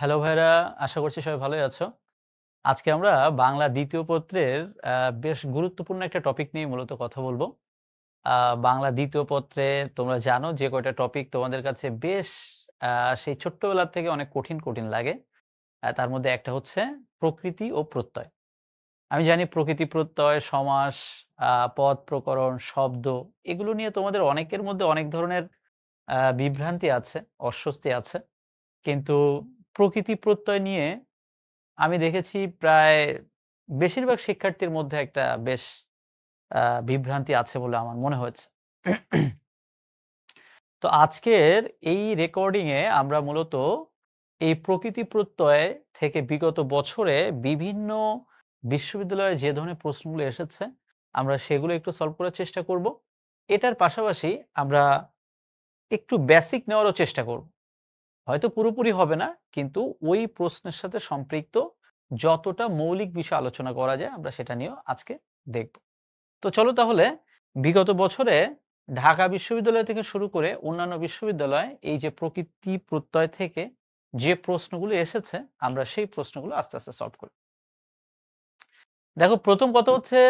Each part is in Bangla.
হ্যালো ভাইরা, আশা করছি সবাই ভালোই আছো। আজকে আমরা বাংলা ২য় পত্রের বেশ গুরুত্বপূর্ণ একটা টপিক নিয়ে মূলত কথা বলবো। আ বাংলা ২য় পত্রে তোমরা জানো যে কয়টা টপিক তোমাদের কাছে বেশ আ সেই ছোট্টবেলা থেকে অনেক কঠিন, কঠিন লাগে। তার মধ্যে একটা হচ্ছে প্রকৃতি ও প্রত্যয়। আমি জানি প্রকৃতি, প্রত্যয়, সমাস, পদ, প্রকরণ, শব্দ এগুলো নিয়ে তোমাদের অনেকের মধ্যে অনেক ধরনের বিভ্রান্তি আছে, অস্বস্তি আছে। কিন্তু প্রকৃতি, প্রত্যয় নিয়ে আমি দেখেছি প্রায় বেশিরভাগ শিক্ষার্থীর মধ্যে একটা বেশ বিভ্রান্তি আছে বলে আমার মনে হয়েছে। তো আজকের এই রেকর্ডিং এ আমরা মূলত এই প্রকৃতি প্রত্যয় থেকে বিগত বছরে বিভিন্ন বিশ্ববিদ্যালয়ে যে ধরনের প্রশ্নগুলো এসেছে, আমরা সেগুলো একটু সলভ করার চেষ্টা করব। এটার পাশাপাশি আমরা একটু বেসিক নেওয়ারও চেষ্টা করব। হয়তো পুরোপুরি হবে না, কিন্তু ওই প্রশ্নের সাথে সম্পৃক্ত যতটা মৌলিক বিষয় আলোচনা করা যায় আমরা সেটা নিয়েও আজকে দেখব। তো চলো তাহলে বিগত বছরে ঢাকা বিশ্ববিদ্যালয় থেকে শুরু করে অন্যান্য বিশ্ববিদ্যালয় এই যে প্রকৃতি প্রত্যয় থেকে যে প্রশ্নগুলো এসেছে আমরা সেই প্রশ্নগুলো আস্তে আস্তে সলভ করি। দেখো, প্রথম কথা হচ্ছে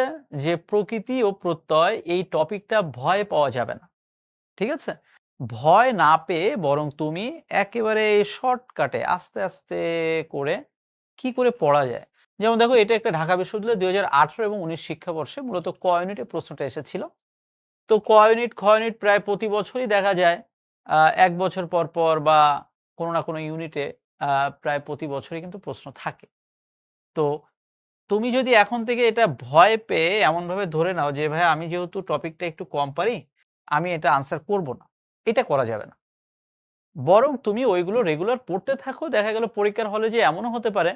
যে প্রকৃতি ও প্রত্যয় এই টপিকটা ভয় পাওয়া যাবে না। ঠিক আছে? ভয় না পেয়ে বরং তুমি একেবারে শর্টকাটে আস্তে, আস্তে করে কি করে পড়া যায়? যেমন দেখো, এটা একটা ঢাকা বিশ্ববিদ্যালয় ২০১৮ এবং ১৯ শিক্ষাবর্ষে মূলত ক ইউনিটে প্রশ্নটা এসেছিল। তো ক ইউনিট, খ ইউনিট প্রায় প্রতি বছরই দেখা যায় ১ বছর পর, পর বা কোনো না কোনো ইউনিটে আ প্রায় প্রতি বছরই কিন্তু প্রশ্ন থাকে। তো তুমি যদি এখন থেকে এটা ভয় পেয়ে এমনভাবে ধরে নাও যে, "ভাই আমি যেহেতু টপিকটা একটু কম পারি, আমি এটা আনসার করব না।" এটা করা যাবে না। বরং তুমি ওইগুলো রেগুলার পড়তে থাকো। দেখা গেল পরীক্ষার হলে যে এমনও হতে পারে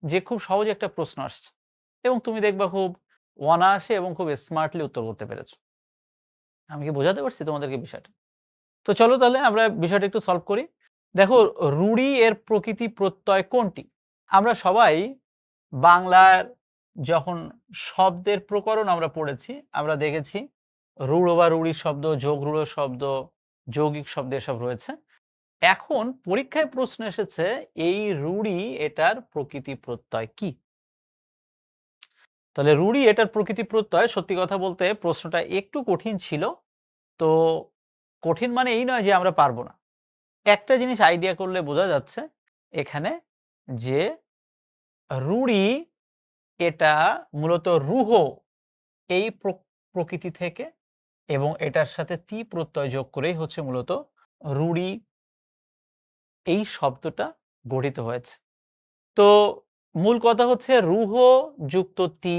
যে খুব সহজে একটা প্রশ্ন আসছে এবং তুমি দেখবা খুব অনায়াসে এবং খুব স্মার্টলি উত্তর করতে পেরেছো। আমি কি বোঝাতে পারছি তোমাদেরকে বিষয়টা? তো চলো তাহলে আমরা বিষয়টা একটু সলভ করি। দেখো, রুড়ি এর প্রকৃতি প্রত্যয় কোনটি? আমরা সবাই বাংলার যখন শব্দের প্রকরণ আমরা পড়েছি, আমরা দেখেছি রূঢ় বা রুড়ি শব্দ, যোগ রূঢ় শব্দ, যৌগিক শব্দ এসব রয়েছে। এখন পরীক্ষায় প্রশ্ন এসেছে এই রুড়ি এটার প্রকৃতি প্রত্যয় কি? তাহলে রুড়ি এটার প্রকৃতি প্রত্যয়, সত্যি কথা বলতে প্রশ্নটা একটু কঠিন ছিল। তো কঠিন মানে এই নয় যে আমরা পারব না। একটা জিনিস আইডিয়া করলে বোঝা যাচ্ছে এখানে যে রুড়ি এটা মূলত রূঢ় এই প্রকৃতি থেকে এবং এটার সাথে তি প্রত্যয় যোগ করেই হচ্ছে মূলত রুড়ি এই শব্দটা গঠিত হয়েছে। তো মূল কথা হচ্ছে রূঢ় যুক্ত তি,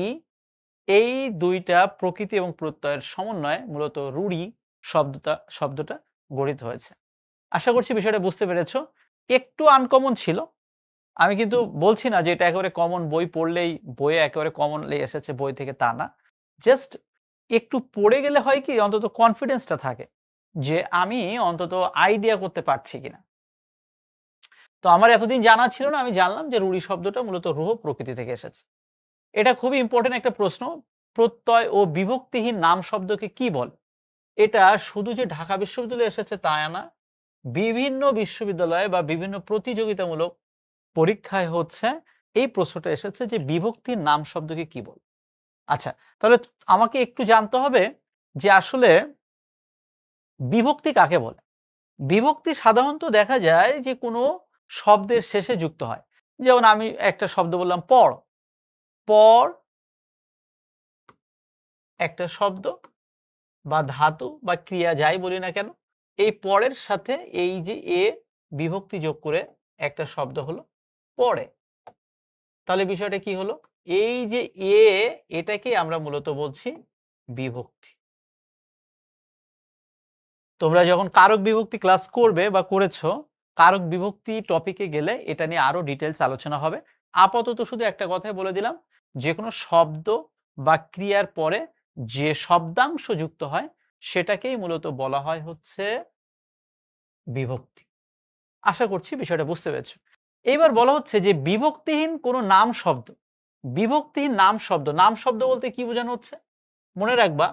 এই ২ টা প্রকৃতি এবং প্রত্যয়ের সমন্বয়ে মূলত রুড়ি শব্দটা গঠিত হয়েছে। আশা করছি বিষয়টা বুঝতে পেরেছ। একটু আনকমন ছিল। আমি কিন্তু বলছি না যে এটা একেবারে কমন, বই পড়লেই বইয়ে একেবারে কমনলি এসেছে বই থেকে, তা না। জাস্ট একটু পড়ে গেলে হয় কি অন্তত কনফিডেন্সটা থাকে যে আমি অন্তত আইডিয়া করতে পারছি কিনা। তো আমার এতদিন জানা ছিল না, আমি জানলাম যে রুড়ি শব্দটা মূলত রূঢ় প্রকৃতি থেকে এসেছে। এটা খুবই ইম্পোর্টেন্ট একটা প্রশ্ন। প্রত্যয় ও বিভক্তিহীন নাম শব্দকে কি বলে? এটা শুধু যে ঢাকা বিশ্ববিদ্যালয়ে এসেছে তা না। বিভিন্ন বিশ্ববিদ্যালয়ে বা বিভিন্ন প্রতিযোগিতামূলক পরীক্ষায় হচ্ছে এই প্রশ্নটা এসেছে যে বিভক্তির নাম শব্দকে কি বলে? আচ্ছা, তাহলে আমাকে একটু জানতে হবে যে আসলে বিভক্তি কাকে বলে? বিভক্তি সাধারণত দেখা যায় যে কোনো শব্দের শেষে যুক্ত হয়। যেমন আমি একটা শব্দ বললাম পড়। পড় একটা শব্দ বা ধাতু বা ক্রিয়া যাই বলি না কেন, এই পরের সাথে এই যে এ বিভক্তি যোগ করে একটা শব্দ হলো পড়ে। তাহলে বিষয়টা কি হলো? এই যে এ, এটাকেই আমরা মূলত বলছি বিভক্তি। তোমরা যখন কারক বিভক্তি ক্লাস করবে বা করেছো, কারক বিভক্তি টপিকে গেলে এটা নিয়ে আরো ডিটেইলস আলোচনা হবে। আপাতত শুধু একটা কথাই বলে দিলাম, যেকোনো শব্দ বা ক্রিয়ার পরে যে শব্দাংশ যুক্ত হয় সেটাকেই মূলত বলা হয় হচ্ছে বিভক্তি। আশা করছি বিষয়টা বুঝতে পেরেছো। এইবার বলা হচ্ছে যে বিভক্তিহীন কোনো নাম শব্দ। বিভক্তিহীন নাম শব্দ, নাম শব্দ বলতে কি বোঝানো হচ্ছে? মনে রাখবা,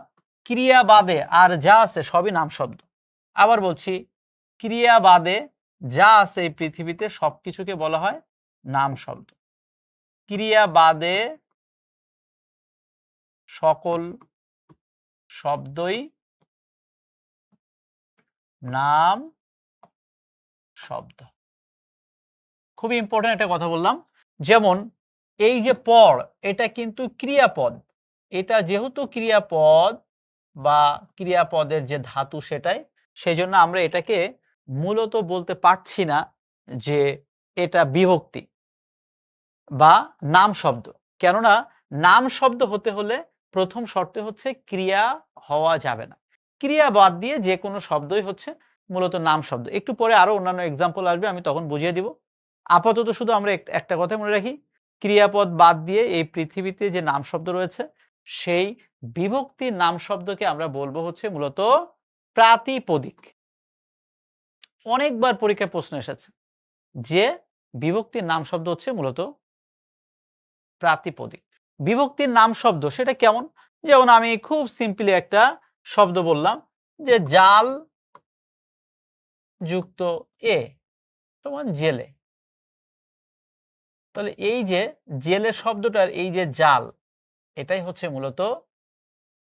ক্রিয়া বাদে আর যা আছে সবই নাম শব্দ। আবার বলছি, ক্রিয়া বাদে যা আছে এই পৃথিবীতে সবকিছুকে বলা হয় নাম শব্দ। ক্রিয়া বাদে সকল শব্দই নাম শব্দ। খুবই ইম্পর্টেন্ট একটা কথা বললাম। যেমন এই যে পড়, এটা কিন্তু ক্রিয়াপদ। এটা যেহেতু ক্রিয়াপদ বা ক্রিয়াপদের যে ধাতু সেটাই, সেজন্য আমরা এটাকে মূলত বলতে পারছি না যে এটা বিভক্তি বা নাম শব্দ। কেননা নাম শব্দ হতে হলে প্রথম শর্ত হচ্ছে ক্রিয়া হওয়া যাবে না। ক্রিয়া বাদ দিয়ে যে কোনো শব্দই হচ্ছে মূলত নাম শব্দ। একটু পরে আরো অন্যান্য এক্সাম্পল আসবে, আমি তখন বুঝিয়ে দিব। আপাতত শুধু আমরা একটা কথা মনে রাখি, ক্রিয়াপদ বাদ দিয়ে এই পৃথিবীতে যে নাম শব্দ রয়েছে, সেই বিভক্তির নাম শব্দকে আমরা বলবো হচ্ছে মূলত প্রাতিপদিক। অনেকবার পরীক্ষায় প্রশ্ন এসেছে যে বিভক্তির নাম শব্দ হচ্ছে মূলত প্রাতিপদিক। বিভক্তির নাম শব্দ সেটা কেমন? যেমন আমি খুব সিম্পলি একটা শব্দ বললাম যে জাল যুক্ত এ সমান জেলে। তাহলে এই যে জেলে শব্দটার এই যে জাল, এটাই হচ্ছে মূলত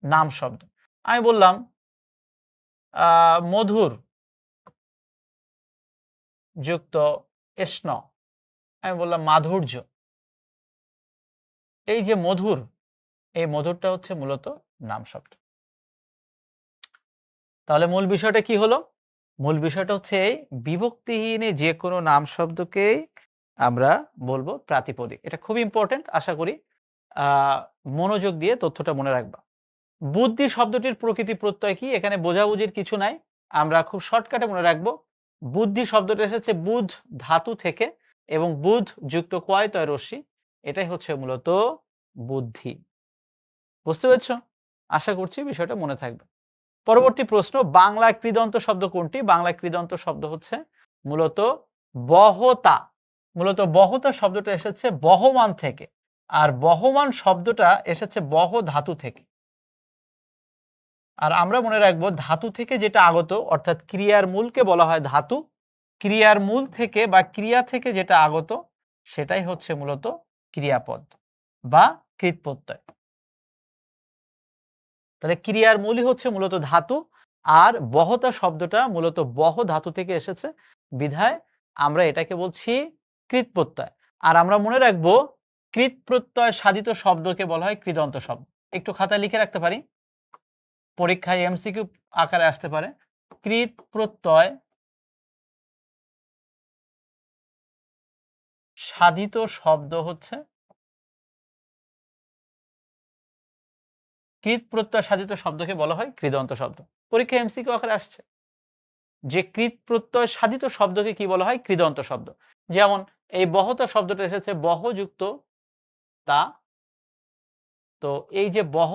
নাম শব্দ। আমি বললাম মধুর যুক্ত এষ্ণ, আমি বললাম মাধুর্য। এই যে মধুর, এই মধুরটা হচ্ছে মূলত নাম শব্দ। তাহলে মূল বিষয়টা কি হলো? মূল বিষয়টা হচ্ছে এই বিভক্তিহীন যে কোনো নাম শব্দকেই আমরা বলবো প্রাতিপদিক। এটা খুব ইম্পর্টেন্ট, আশা করি মনোযোগ দিয়ে তথ্যটা মনে রাখবা। বুদ্ধি শব্দটির প্রকৃতি প্রত্যয় কি? এখানে বোঝাবুঝির কিছু নাই, আমরা খুব শর্টকাটে মনে রাখবো। বুদ্ধি শব্দটা এসেছে বুধ ধাতু থেকে এবং বুধ যুক্ত কয় তয় রশ্মি, এটাই হচ্ছে মূলত বুদ্ধি। বুঝতে পেরেছ? আশা করছি বিষয়টা মনে থাকবে। পরবর্তী প্রশ্ন, বাংলা কৃদন্ত শব্দ কোনটি? বাংলা কৃদন্ত শব্দ হচ্ছে মূলত বহতা। মূলত বহতা শব্দটা এসেছে বহমান থেকে, আর বহমান শব্দটা এসেছে বহ ধাতু থেকে। আর আমরা মনে রাখবো ধাতু থেকে যেটা আগত, অর্থাৎ ক্রিয়ার মূলকে বলা হয় ধাতু। ক্রিয়ার মূল থেকে বা ক্রিয়া থেকে যেটা আগত সেটাই হচ্ছে মূলত ক্রিয়াপদ বা কৃৎপ্রত্যয়। তাহলে ক্রিয়ার মূলই হচ্ছে মূলত ধাতু, আর বহতা শব্দটা মূলত বহ ধাতু থেকে এসেছে, বিধায় আমরা এটাকে বলছি কৃৎপ্রত্যয়। আর আমরা মনে রাখবো কৃৎপ্রত্যয় সাধিত শব্দকে বলা হয় কৃদন্ত শব্দ। একটু খাতায় লিখে রাখতে পারি, পরীক্ষায় এমসিকিউ আকারে আসতে পারে। কৃৎপ্রত্যয় সাধিত শব্দ হচ্ছে কৃৎপ্রত্যয় সাধিত শব্দকে বলা হয় কৃদন্ত শব্দ। পরীক্ষায় এমসিকিউ আকারে আসছে যে কৃৎপ্রত্যয় সাধিত শব্দকে কি বলা হয়? কৃদন্ত শব্দ। যেমন এই বহতা শব্দটা এসেছে বহযুক্ত তা। তো এই যে বহ,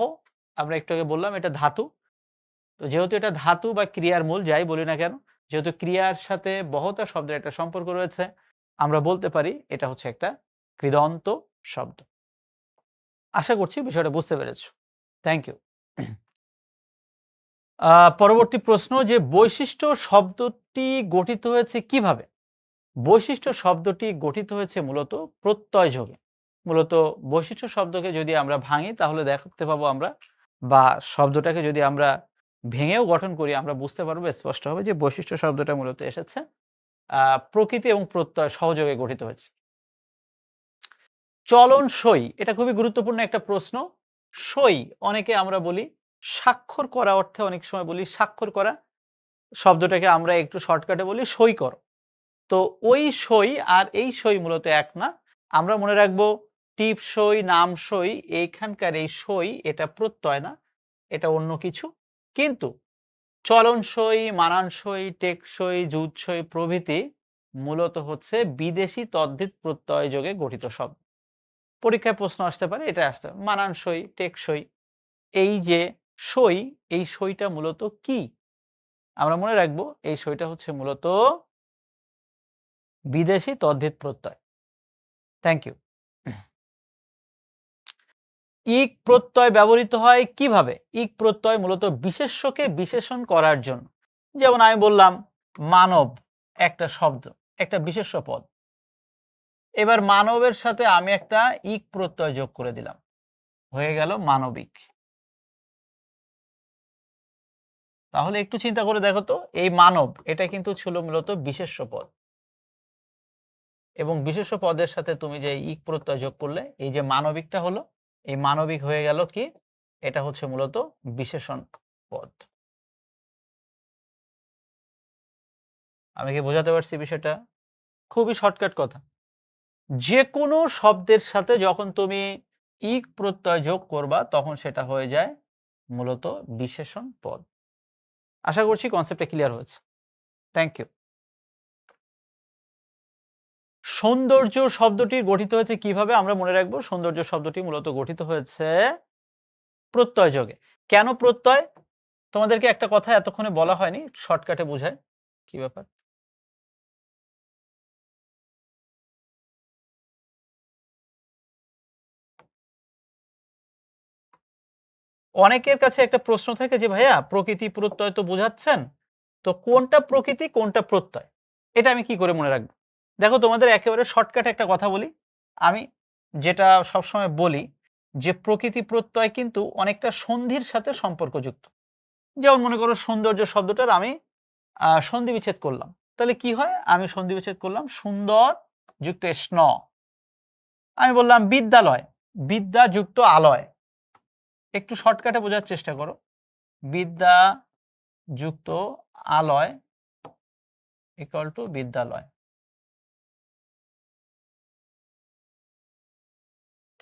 আমরা একটু আগে বললাম এটা ধাতু। তো যেহেতু এটা ধাতু বা ক্রিয়ার মূল যাই বলি না কেন, যেহেতু ক্রিয়ার সাথে বহতা শব্দের একটা সম্পর্ক রয়েছে, আমরা বলতে পারি এটা হচ্ছে একটা কৃদন্ত শব্দ। আশা করছি বিষয়টা বুঝতে পেরেছ। Thank you. পরবর্তী প্রশ্ন, যে বৈশিষ্ট্য শব্দটি গঠিত হয়েছে কিভাবে? বৈশিষ্ট্য শব্দটি গঠিত হয়েছে মূলত প্রত্যয় যোগে। মূলত বৈশিষ্ট্য শব্দকে যদি আমরা ভাঙি তাহলে দেখতে পাবো আমরা, বা শব্দটাকে যদি আমরা ভেঙেও গঠন করি আমরা বুঝতে পারবো স্পষ্টভাবে যে বৈশিষ্ট্য শব্দটা মূলত এসেছে প্রকৃতি এবং প্রত্যয় সহযোগে গঠিত হয়েছে। চলন সই, এটা খুবই গুরুত্বপূর্ণ একটা প্রশ্ন। সই অনেকে আমরা বলি স্বাক্ষর করা অর্থে, অনেক সময় বলি স্বাক্ষর করা, শব্দটাকে আমরা একটু শর্টকাটে বলি সই করো। তো ওই সই আর এই সই মূলত এক না। আমরা মনে রাখবো টিপ সই, নাম সই, এইখানকার এই সই এটা প্রত্যয় না, এটা অন্য কিছু। কিন্তু চলন সই, মানান সই, টেকসই, জুৎসই প্রভৃতি মূলত হচ্ছে বিদেশি তদ্ধিত প্রত্যয় যোগে গঠিত শব্দ। পরীক্ষায় প্রশ্ন আসতে পারে, এটা আসতে পারে মানান সই, টেকসই। এই যে সই, এই সইটা মূলত কি? আমরা মনে রাখবো এই সইটা হচ্ছে মূলত বিদেশি তদ্ধিত প্রত্যয়। Thank you. ইক প্রত্যয় ব্যবহৃত হয় কিভাবে? ইক প্রত্যয় মূলত বিশেষ্যকে বিশেষণ করার জন্য। যেমন আমি বললাম মানব একটা শব্দ, একটা বিশেষ্য পদ। এবার মানবের সাথে আমি একটা ইক প্রত্যয় যোগ করে দিলাম, হয়ে গেল মানবিক। তাহলে একটু চিন্তা করে দেখো তো, এই মানব এটা কিন্তু ছিল মূলত বিশেষ্য পদ, এবং বিশেষ্য পদের সাথে তুমি যে ইক প্রত্যয় যোগ করলে এই যে মানবিকটা হলো, এই মানবিক হয়ে গেল কি, এটা হচ্ছে মূলত বিশেষণ পদ। আমি কি বোঝাতে পারছি বিষয়টা? খুবই শর্টকাট কথা। যে কোনো শব্দের সাথে যখন তুমি ইক প্রত্যয় যোগ করবা তখন সেটা হয়ে যায় মূলত বিশেষণ পদ। আশা করছি কনসেপ্টটা ক্লিয়ার হয়েছে। Thank you. সৌন্দর্য শব্দটি গঠিত হয়েছে কিভাবে আমরা মনে রাখবো? সৌন্দর্য শব্দটি মূলত গঠিত হয়েছে প্রত্যয় যোগে। কেন প্রত্যয়? তোমাদেরকে একটা কথা এতক্ষণে বলা হয়নি, শর্টকাটে বুঝায়। কি ব্যাপার? অনেকের কাছে একটা প্রশ্ন থাকে যে ভাইয়া প্রকৃতি প্রত্যয় তো বোঝাচ্ছেন, তো কোনটা প্রকৃতি কোনটা প্রত্যয়? এটা আমি কি করে মনে রাখবো? দেখো তোমাদের একেবারে শর্টকাটে একটা কথা বলি। আমি যেটা সবসময় বলি যে প্রকৃতি প্রত্যয় কিন্তু অনেকটা সন্ধির সাথে সম্পর্কযুক্ত। যেমন মনে করো সৌন্দর্য শব্দটার আমি সন্ধি বিচ্ছেদ করলাম। তাহলে কি হয়? আমি সন্ধি বিচ্ছেদ করলাম সুন্দর যুক্ত স্ন। আমি বললাম বিদ্যালয়, বিদ্যা যুক্ত আলয়। একটু শর্টকাটে বোঝার চেষ্টা করো। বিদ্যা যুক্ত আলয় ইকুয়াল টু বিদ্যালয়।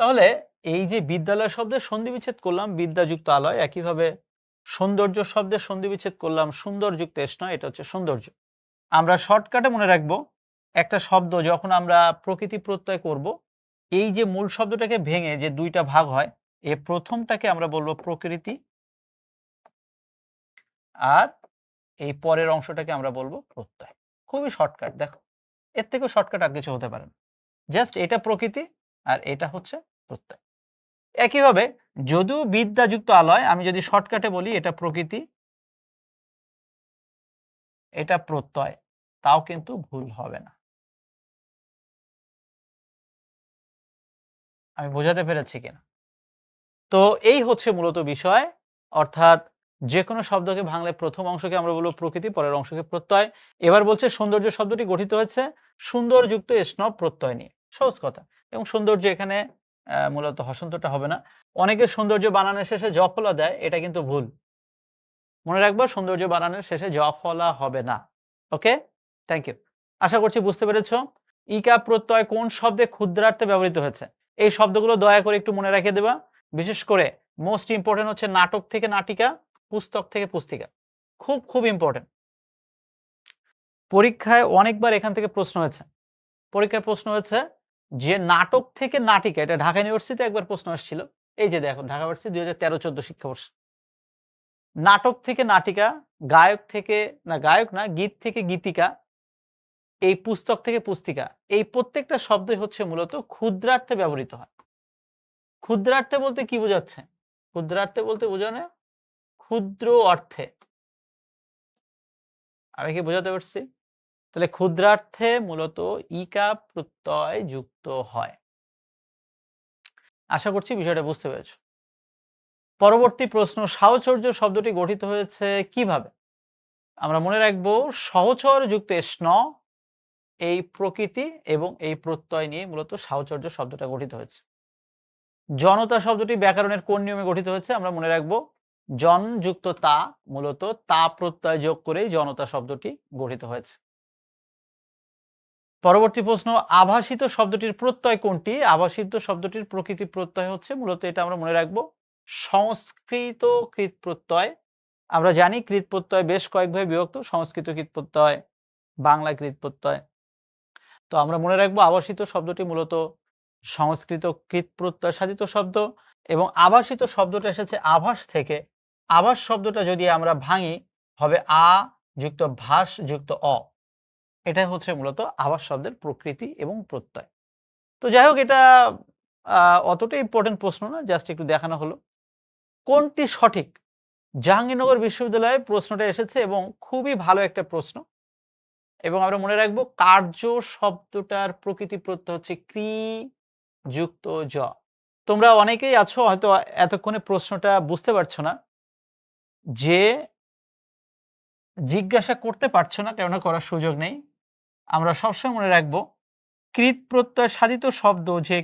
তাহলে এই যে বিদ্যালয় শব্দের সন্ধি বিচ্ছেদ করলাম বিদ্যা যুক্ত আলয়, একইভাবে সৌন্দর্য শব্দের সন্ধি বিচ্ছেদ করলাম সুন্দর যুক্ত স্ন, এটা হচ্ছে সৌন্দর্য। আমরা শর্টকাটে মনে রাখবো একটা শব্দ যখন আমরা প্রকৃতি প্রত্যয় করব, এই যে মূল শব্দটাকে ভেঙে যে দুইটা ভাগ হয়, এ প্রথমটাকে আমরা বলবো প্রকৃতি, আর এই পরের অংশটাকে আমরা বলবো প্রত্যয়। খুবই শর্টকাট, দেখো এর থেকেও শর্টকাট আর কিছু হতে পারে না। জাস্ট এটা প্রকৃতি আর এটা হচ্ছে প্রত্যয়। একইভাবে যদিও বিদ্যাযুক্ত আলয়, আমি যদি শর্টকাটে বলি এটা প্রকৃতি, এটা প্রত্যয়, তাও কিন্তু ভুল হবে না। আমি বোঝাতে পেরেছি কিনা? তো এই হচ্ছে মূলত বিষয়। অর্থাৎ যেকোনো শব্দকে ভাঙলে প্রথম অংশকে আমরা বলবো প্রকৃতি, পরের অংশকে প্রত্যয়। এবার বলছে সৌন্দর্য শব্দটি গঠিত হয়েছে সুন্দর যুক্ত স্নব প্রত্যয় নিয়ে। সহজ কথা। এবং সৌন্দর্য এখানে মূলত হসন্তটা হবে না। অনেকে সৌন্দর্য বানানের শেষে জ-ফলা দেয়, এটা কিন্তু ভুল। মনে রাখবো সৌন্দর্য বানানের শেষে জ-ফলা হবে না। ওকে? Thank you. আশা করছি বুঝতে পেরেছো। ইকা প্রত্যয় কোন শব্দে ক্ষুদ্রার্থে ব্যবহৃত হয়েছে? এই শব্দগুলো দয়া করে একটু মনে রেখে দেবা। বিশেষ করে মোস্ট ইম্পোর্টেন্ট হচ্ছে নাটক থেকে নাটিকা, পুস্তক থেকে পুস্তিকা। খুব, খুব ইম্পোর্টেন্ট। পরীক্ষায় অনেকবার এখান থেকে প্রশ্ন হয়েছে। পরীক্ষায় প্রশ্ন হয়েছে যে নাটক থেকে নাটিকা, এটা ঢাকা ইউনিভার্সিটিতে একবার প্রশ্ন আসছিল। এই যে দেখো ঢাকা ইউনিভার্সিটি ২০১৩-১৪ শিক্ষাবর্ষ। নাটক থেকে নাটিকা, গায়ক থেকে না গায়ক না, গীত থেকে গীতিকা, এই পুস্তক থেকে পুস্তিকা। এই প্রত্যেকটা শব্দই হচ্ছে মূলত ক্ষুদ্রার্থে ব্যবহৃত হয়। ক্ষুদ্রার্থে বলতে কি বোঝাচ্ছে? ক্ষুদ্রার্থে বলতে বোঝানো ক্ষুদ্র অর্থে। আমি কি বোঝাতে পারছি? তাহলে ক্ষুদ্রার্থে মূলত ইকা প্রত্যয় যুক্ত হয়। আশা করছি বিষয়টা বুঝতে পেরেছো। পরবর্তী প্রশ্ন, সাহচর্য শব্দটি গঠিত হয়েছে কিভাবে? আমরা মনে রাখবো সহচর যুক্ত স্ন, এই প্রকৃতি এবং এই প্রত্যয় নিয়ে মূলত সাহচর্য শব্দটা গঠিত হয়েছে। জনতা শব্দটি ব্যাকরণের কোন নিয়মে গঠিত হয়েছে? আমরা মনে রাখবো জন যুক্ত তা, মূলত তা প্রত্যয় যোগ করেই জনতা শব্দটি গঠিত হয়েছে। পরবর্তী প্রশ্ন, আভাসিত শব্দটির প্রত্যয় কোনটি? আভাসিত শব্দটির প্রকৃতি প্রত্যয় হচ্ছে মূলত, এটা আমরা মনে রাখবো সংস্কৃত কৃত প্রত্যয়। আমরা জানি কৃত প্রত্যয় বেশ কয়েকভাবে বিভক্ত, সংস্কৃত কৃত প্রত্যয়, বাংলা কৃত প্রত্যয়। তো আমরা মনে রাখবো আভাসিত শব্দটি মূলত সংস্কৃত কৃত প্রত্যয় সাধিত শব্দ, এবং আভাসিত শব্দটা এসেছে আভাস থেকে। আভাস শব্দটা যদি আমরা ভাঙি হবে আ যুক্ত ভাস যুক্ত অ। এটাই হচ্ছে মূলত আভাস শব্দের প্রকৃতি এবং প্রত্যয়। তো যাই হোক, এটা অতটা ইম্পর্টেন্ট প্রশ্ন না, জাস্ট একটু দেখানো হলো। কোনটি সঠিক? জাহাঙ্গীরনগর বিশ্ববিদ্যালয়ে প্রশ্নটা এসেছে এবং খুবই ভালো একটা প্রশ্ন। এবং আমরা মনে রাখবো কার্য শব্দটার প্রকৃতি প্রত্যয় হচ্ছে ক্রি যুক্ত জ। তোমরা অনেকেই আছো হয়তো এতক্ষণে প্রশ্নটা বুঝতে পারছো না, যে জিজ্ঞাসা করতে পারছো না, কেননা করার সুযোগ নেই। আমরা সবসময় মনে রাখবো কৃত প্রত্যয় সাধিত শব্দ যে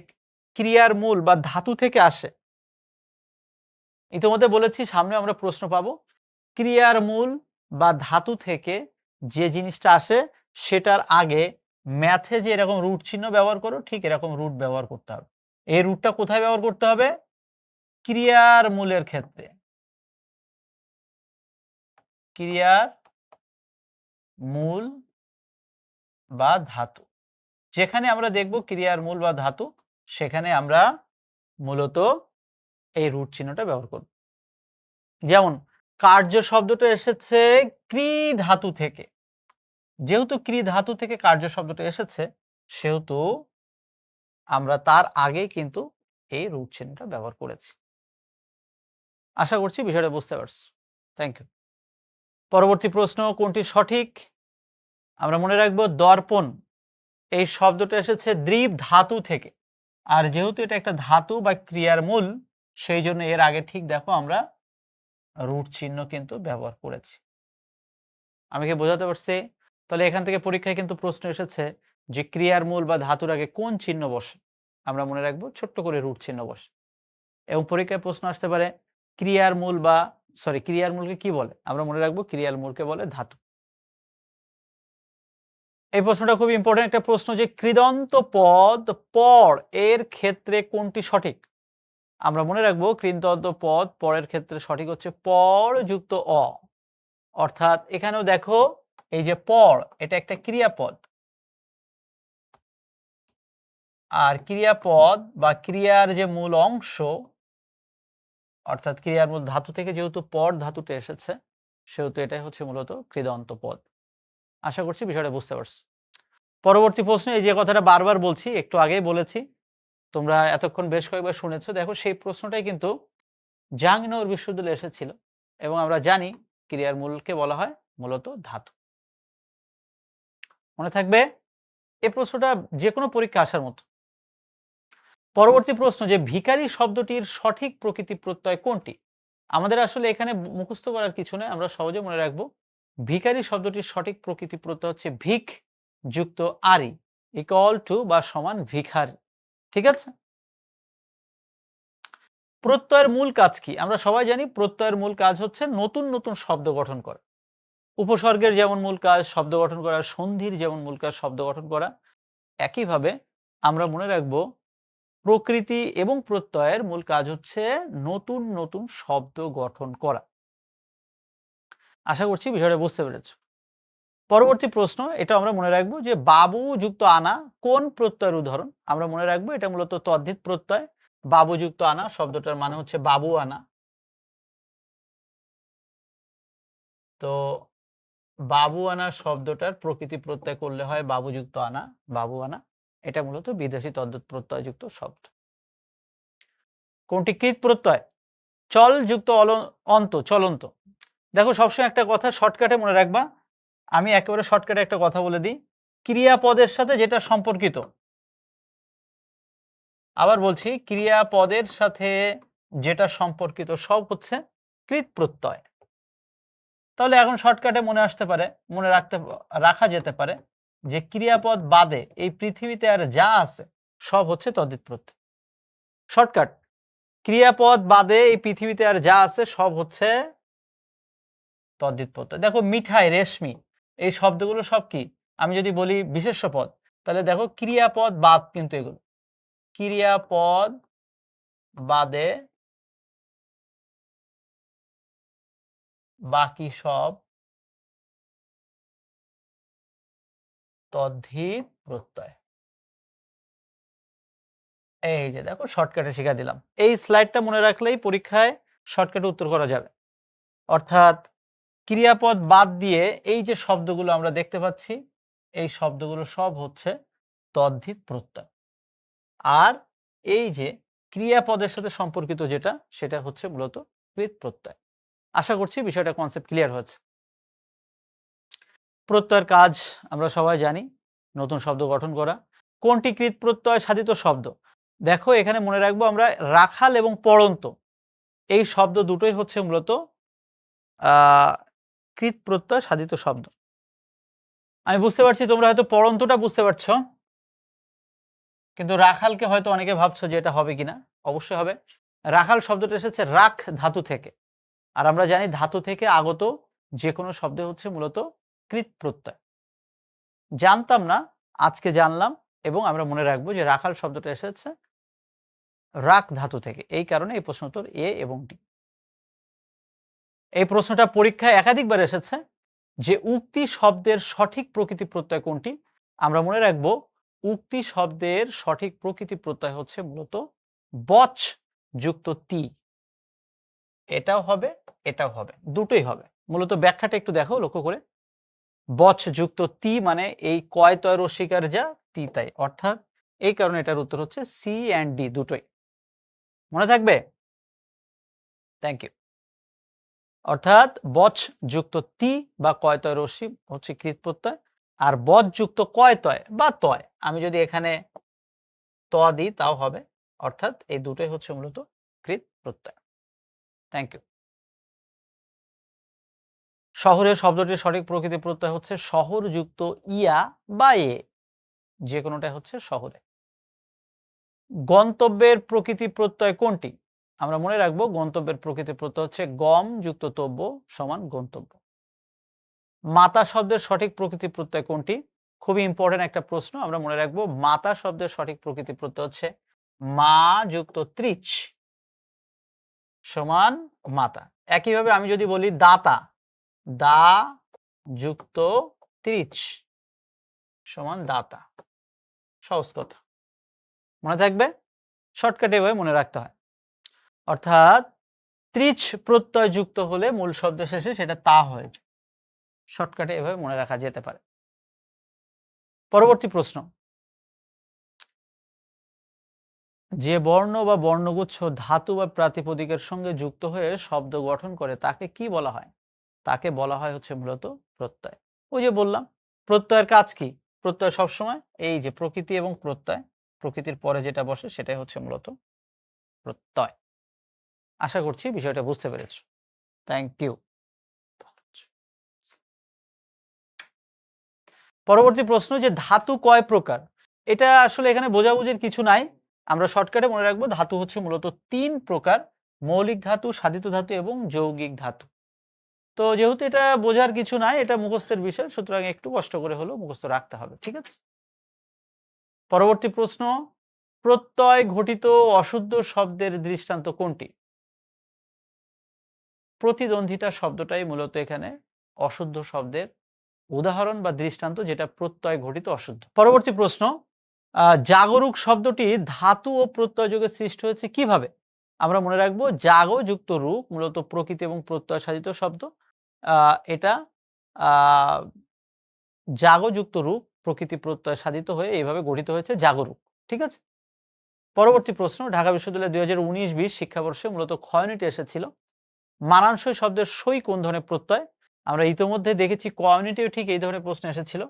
ক্রিয়ার মূল বা ধাতু থেকে আসে। ইতিমধ্যে বলেছি সামনে আমরা প্রশ্ন পাবো ক্রিয়ার মূল বা ধাতু থেকে যে জিনিসটা আসে সেটার আগে ম্যাথে যে এরকম রুট চিহ্ন ব্যবহার করো, ঠিক এরকম রুট ব্যবহার করতে হবে। এই রুটটা কোথায় ব্যবহার করতে হবে? ক্রিয়ার মূলের ক্ষেত্রে। ক্রিয়ার মূল বা ধাতু, যেখানে আমরা দেখব ক্রিয়ার মূল বা ধাতু, সেখানে আমরা মূলত এই রুট চিহ্নটা ব্যবহার করব। যেমন কার্য শব্দটা এসেছে ক্রি ধাতু থেকে, যেহেতু ক্রি ধাতু থেকে কার্য শব্দটা এসেছে সেহেতু আমরা তার আগেই কিন্তু এই রুট চিহ্নটা ব্যবহার করেছি। আশা করছি বিষয়টা বুঝতে পারছো। Thank you. পরবর্তী প্রশ্ন, কোনটি সঠিক? আমরা মনে রাখবো দর্পণ এই শব্দটা এসেছে দ্রীপ ধাতু থেকে, আর যেহেতু এটা একটা ধাতু বা ক্রিয়ার মূল সেই জন্য এর আগে ঠিক দেখো আমরা রুট চিহ্ন কিন্তু ব্যবহার করেছি। আমি কি বোঝাতে পারছি? তাহলে এখান থেকে পরীক্ষায় কিন্তু প্রশ্ন এসেছে যে ক্রিয়ার মূল বা ধাতুর আগে কোন চিহ্ন বসে? আমরা মনে রাখবো ছোট্ট করে রুট চিহ্ন বসে। এবং পরীক্ষায় প্রশ্ন আসতে পারে ক্রিয়ার মূল বা ক্রিয়ার মূলকে কি বলে? আমরা মনে রাখবো ক্রিয়ার মূলকে বলে ধাতু। এই প্রশ্নটা খুব ইম্পর্টেন্ট একটা প্রশ্ন, যে কৃদন্ত পদ পর এর ক্ষেত্রে কোনটি সঠিক? আমরা মনে রাখবো কৃদন্ত পদ পরের ক্ষেত্রে সঠিক হচ্ছে পর যুক্ত অ। অর্থাৎ এখানেও দেখো এই যে পর, এটা একটা ক্রিয়াপদ, আর ক্রিয়াপদ বা ক্রিয়ার যে মূল অংশ অর্থাৎ ক্রিয়ার মূল ধাতু থেকে যেহেতু পর ধাতুটা এসেছে সেহেতু এটাই হচ্ছে মূলত কৃদন্ত পদ। আশা করছি বিষয়টা বুঝতে পারছো। পরবর্তী প্রশ্ন, এই যে কথাটা বারবার বলছি, একটু আগেই বলেছি, তোমরা এতক্ষণ বেশ কয়েকবার শুনেছো। দেখো সেই প্রশ্নটাই কিন্তু জাহাঙ্গীরনগর বিশ্ববিদ্যালয়ে এসেছিল এবং আমরা জানি ক্রিয়ার মূলকে বলা হয় মূলত ধাতু। মনে থাকবে এই প্রশ্নটা যে কোনো পরীক্ষা আসার মতো। পরবর্তী প্রশ্ন, যে ভিখারি শব্দটির সঠিক প্রকৃতি প্রত্যয় কোনটি? আমাদের আসলে এখানে মুখস্থ করার কিছু নেই, আমরা সহজে মনে রাখবো ভিখারি শব্দটির সঠিক প্রকৃতি প্রত্যয় হচ্ছে ভিখ যুক্ত আরি ইকুয়াল টু বা সমান ভিখারি। ঠিক আছে? প্রত্যয়ের মূল কাজ কি? আমরা সবাই জানি প্রত্যয়ের মূল কাজ হচ্ছে নতুন নতুন শব্দ গঠন করা। উপসর্গের যেমন মূল কাজ শব্দ গঠন করা, সন্ধির যেমন মূল কাজ শব্দ গঠন করা, একইভাবে আমরা মনে রাখবো প্রকৃতি এবং প্রত্যয়ের মূল কাজ হচ্ছে নতুন নতুন শব্দ গঠন করা। আশা করছি বিষয়টা বুঝতে পেরেছ। পরবর্তী প্রশ্ন, এটা আমরা মনে রাখবো যে বাবু যুক্ত আনা কোন প্রত্যয়ের উদাহরণ? আমরা মনে রাখবো এটা মূলত তদ্ধিত প্রত্যয়। বাবু যুক্ত আনা শব্দটার মানে হচ্ছে বাবু আনা। তো বাবু আনা শব্দটার প্রকৃতি প্রত্যয় করলে হয় বাবু যুক্ত আনা, বাবু আনা। এটা মূলত বিদেশি তদ্ধিত প্রত্যয় যুক্ত শব্দ। কোনটি কৃত প্রত্যয়? চল যুক্ত অন্ত, চলন্ত। দেখো সবসময় একটা কথা শর্টকাটে মনে রাখবা, আমি একেবারে শর্টকাটে একটা কথা বলে দিই, ক্রিয়াপদের সাথে যেটা সম্পর্কিত, আবার বলছি ক্রিয়াপদের সাথে যেটা সম্পর্কিত সব হচ্ছে কৃত প্রত্যয়। তাহলে এখন শর্টকাটে মনে আসতে পারে, মনে রাখা যেতে পারে যে ক্রিয়াপদ বাদে এই পৃথিবীতে আর যা আছে সব হচ্ছে তদ্ধিত প্রত্যয়। শর্টকাট, ক্রিয়াপদ বাদে এই পৃথিবীতে আর যা আছে সব হচ্ছে তদ্ধিত প্রত্যয়। দেখো মিঠাই, রেশমি, এই শব্দগুলো সব কি? আমি যদি বলি বিশেষ্য পদ, তাহলে দেখো ক্রিয়াপদ বাদ কিন্তু এগুলো। ক্রিয়াপদ বাদে বাকি সব তদ্ধিত প্রত্যয়। এই যে দেখো শর্টকাটে শিখা দিলাম। এই স্লাইডটা মনে রাখলেই পরীক্ষায় শর্টকাটে উত্তর করা যাবে। অর্থাৎ ক্রিয়াপদ বাদ দিয়ে এই যে শব্দগুলো আমরা দেখতে পাচ্ছি এই শব্দগুলো সব হচ্ছে তদ্ধিত প্রত্যয়। আর এই যে ক্রিয়াপদের সাথে সম্পর্কিত যেটা সেটা হচ্ছে মূলত কৃত প্রত্যয়। আশা করছি বিষয়টা কনসেপ্ট ক্লিয়ার হয়েছে। প্রত্যয়ের কাজ আমরা সবাই জানি, নতুন শব্দ গঠন করা। কোনটি কৃত প্রত্যয় সাধিত শব্দ? দেখো এখানে মনে রাখবো আমরা রাখাল এবং পড়ন্ত এই শব্দ দুটোই হচ্ছে মূলত কৃত প্রত্যয় সাধিত শব্দ। আমি বুঝতে পারছি তোমরা হয়তো পড়ন্তটা বুঝতে পারছো, কিন্তু রাখালকে হয়তো অনেকে ভাবছো যে এটা হবে কিনা। অবশ্যই হবে। রাখাল শব্দটা এসেছে রাখ ধাতু থেকে, আর আমরা জানি ধাতু থেকে আগত যে কোনো শব্দ হচ্ছে মূলত কৃত প্রত্যয়। জানতাম না, আজকে জানলাম, এবং আমরা মনে রাখবো যে রাখাল শব্দটা এসেছে রাখ ধাতু থেকে। এই কারণে এই প্রশ্ন উত্তর এ এবং ডি। এই প্রশ্নটা পরীক্ষায় একাধিকবার এসেছে যে উক্তি শব্দের সঠিক প্রকৃতি প্রত্যয় কোনটি। আমরা মনে রাখবো উক্তি শব্দের সঠিক প্রকৃতি প্রত্যয় হচ্ছে মূলত বচ যুক্ত তি। এটাও হবে, এটাও হবে, দুটোই হবে। মূলত ব্যাখ্যাটা একটু দেখো লক্ষ্য করে। বচ যুক্ত তি মানে এই কয় তয় রস্বীকার যা তি তাই, অর্থাৎ এই কারণে এটার উত্তর হচ্ছে সি অ্যান্ড ডি দুটোই। মনে থাকবে? Thank you. অর্থাৎ বচ যুক্ত তি বা কয় তয় রস্যি হচ্ছে কৃত প্রত্যয়, আর বচ যুক্ত কয় তয় বা তয় আমি যদি এখানে ত দিই তাও হবে, অর্থাৎ এই দুটোই হচ্ছে মূলত কৃত প্রত্যয়। Thank you. শহরের শব্দটির সঠিক প্রকৃতি প্রত্যয় হচ্ছে শহর যুক্ত ইয়া বা এ, যে কোনোটাই হচ্ছে শহরে। গন্তব্যের প্রকৃতি প্রত্যয় কোনটি? আমরা মনে রাখবো গন্তব্যের প্রকৃতি প্রত্যয় হচ্ছে গম যুক্ত তব্য সমান গন্তব্য। মাতা শব্দের সঠিক প্রকৃতি প্রত্যয় কোনটি? খুবই ইম্পর্টেন্ট একটা প্রশ্ন, আমরা মনে রাখবো মাতা শব্দের সঠিক প্রকৃতি প্রত্যয় হচ্ছে মা যুক্ত ত্রিচ সমান মাতা। একইভাবে আমি যদি বলি দাতা, দা যুক্ত ত্রিচ সমান দাতা। সহজ কথা, মনে থাকবে। শর্টকাটে এভাবে মনে রাখতে হয়। অর্থাৎ ত্রিচ প্রত্যয় যুক্ত হলে মূল শব্দ শেষে সেটা তা হয়। শর্টকাটে এভাবে মনে রাখা যেতে পারে। পরবর্তী প্রশ্ন, যে বর্ণ বা বর্ণগুচ্ছ ধাতু বা প্রাতিপদিকের সঙ্গে যুক্ত হয়ে শব্দ গঠন করে তাকে কি বলা হয়? তাকে বলা হয় হচ্ছে মূলত প্রত্যয়। ওই যে বললাম প্রত্যয়ের কাজ কি? প্রত্যয় সবসময় এই যে প্রকৃতি এবং প্রত্যয়, প্রকৃতির পরে যেটা বসে সেটাই হচ্ছে মূলত প্রত্যয়। আশা করছি বিষয়টা বুঝতে পেরেছো। Thank you. পরবর্তী প্রশ্ন, যে ধাতু কয় প্রকার? এটা আসলে এখানে বোঝাবুঝির কিছু নাই। আমরা শর্টকাটে মনে রাখবো ধাতু হচ্ছে মূলত ৩ প্রকার: মৌলিক ধাতু, সাধিত ধাতু এবং যৌগিক ধাতু। তো যেহেতু এটা বোঝার কিছু নাই, এটা মুখস্থের বিষয়, সুতরাং একটু কষ্ট করে হলেও মুখস্থ রাখতে হবে। ঠিক আছে? পরবর্তী প্রশ্ন, প্রত্যয় ঘটিত অশুদ্ধ শব্দের দৃষ্টান্ত কোনটি? প্রতিদ্বন্দ্বিতা শব্দটাই মূলত এখানে অশুদ্ধ শব্দের উদাহরণ বা দৃষ্টান্ত, যেটা প্রত্যয় ঘটিত অশুদ্ধ। পরবর্তী প্রশ্ন, জাগরুক শব্দটি ধাতু ও প্রত্যয় যোগে সৃষ্টি হয়েছে কিভাবে? আমরা মনে রাখবো জাগ যুক্ত রূপ মূলত প্রকৃতি এবং প্রত্যয় সাধিত শব্দ। এটা জাগ যুক্ত রূপ প্রকৃতি প্রত্যয় সাধিত হয়ে এইভাবে গঠিত হয়েছে জাগরুক। ঠিক আছে? পরবর্তী প্রশ্ন, ঢাকা বিশ্ববিদ্যালয় 2019-20 শিক্ষাবর্ষে মূলত ক্ষয় ইউনিটে এসেছিল মানানসই শব্দের সই কোন ধরনের প্রত্যয়? আমরা ইতোমধ্যে দেখেছি ক ইউনিটেও ঠিক এই ধরনের প্রশ্ন এসেছিল।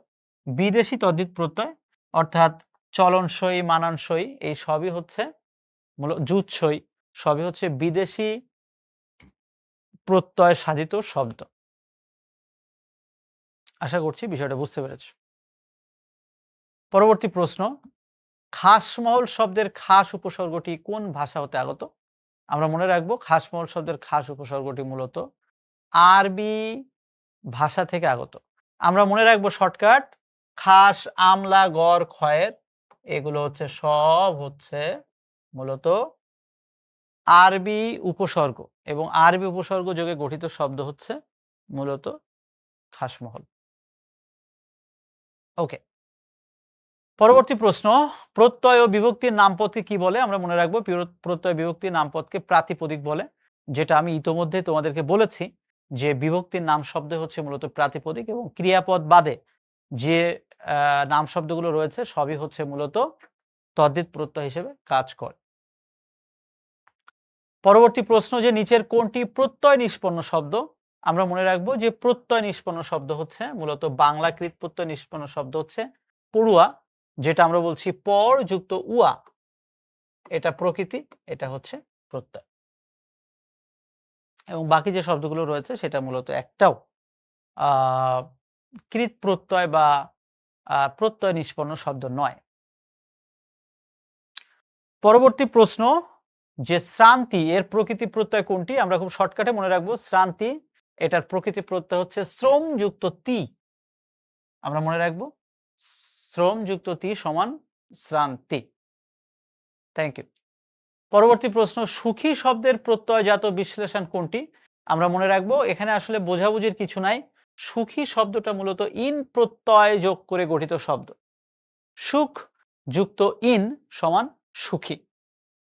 বিদেশি তদ্ধিত প্রত্যয়, অর্থাৎ চলনসই, মানানসই এই সবই হচ্ছে জুৎসই, সবই হচ্ছে বিদেশি প্রত্যয় সাধিত শব্দ। আশা করছি বিষয়টা বুঝতে পেরেছ। পরবর্তী প্রশ্ন, খাসমহল শব্দের খাস উপসর্গটি কোন ভাষা হতে আগত? আমরা মনে রাখবো খাসমহল শব্দের খাস উপসর্গটি মূলত আরবি ভাষা থেকে আগত। আমরা মনে রাখবো শর্টকাট, খাস, আমলা, গড়, খয়ের এগুলো হচ্ছে সব হচ্ছে মূলত আরবি উপসর্গ, এবং আরবি উপসর্গ যোগে গঠিত শব্দ হচ্ছে মূলত খাসমহল। ওকে। পরবর্তী প্রশ্ন, প্রত্যয় ও বিভক্তির নামপদকে কি বলে? আমরা মনে রাখবো প্রত্যয় বিভক্তির নামপদকে প্রাতিপদিক বলে, যেটা আমি ইতোমধ্যে তোমাদেরকে বলেছি যে বিভক্তির নাম শব্দ হচ্ছে মূলত প্রাতিপদিক, এবং ক্রিয়াপদ বাদে যে নাম শব্দগুলো রয়েছে সবই হচ্ছে মূলত তদ্ধিত প্রত্যয় হিসেবে কাজ করে। পরবর্তী প্রশ্ন, যে নিচের কোনটি প্রত্যয় নিষ্পন্ন শব্দ? আমরা মনে রাখবো যে প্রত্যয় নিষ্পন্ন শব্দ হচ্ছে মূলত বাংলাকৃত প্রত্যয় নিষ্পন্ন শব্দ হচ্ছে পড়ুয়া, যেটা আমরা বলছি পর যুক্ত উয়া, এটা প্রকৃতি, এটা হচ্ছে প্রত্যয়। এবং বাকি যে শব্দগুলো রয়েছে সেটা মূলত একটাও কৃত প্রত্যয় বা প্রত্যয় নিষ্পন্ন শব্দ নয়। পরবর্তী প্রশ্ন, যে শ্রান্তি এর প্রকৃতি প্রত্যয় কোনটি? আমরা খুব শর্টকাটে মনে রাখবো শ্রান্তি এটার প্রকৃতি প্রত্যয় হচ্ছে শ্রম যুক্ত তি। আমরা মনে রাখবো শ্রম যুক্ত তি সমান শ্রান্তি। Thank you. পরবর্তী প্রশ্ন, সুখী শব্দের প্রত্যয়জাত বিশ্লেষণ কোনটি? আমরা মনে রাখবো এখানে আসলে বোঝাবুঝির কিছু নাই। সুখী শব্দটা মূলত ইন প্রত্যয় যোগ করে গঠিত শব্দ। সুখ যুক্ত ইন সমান সুখী।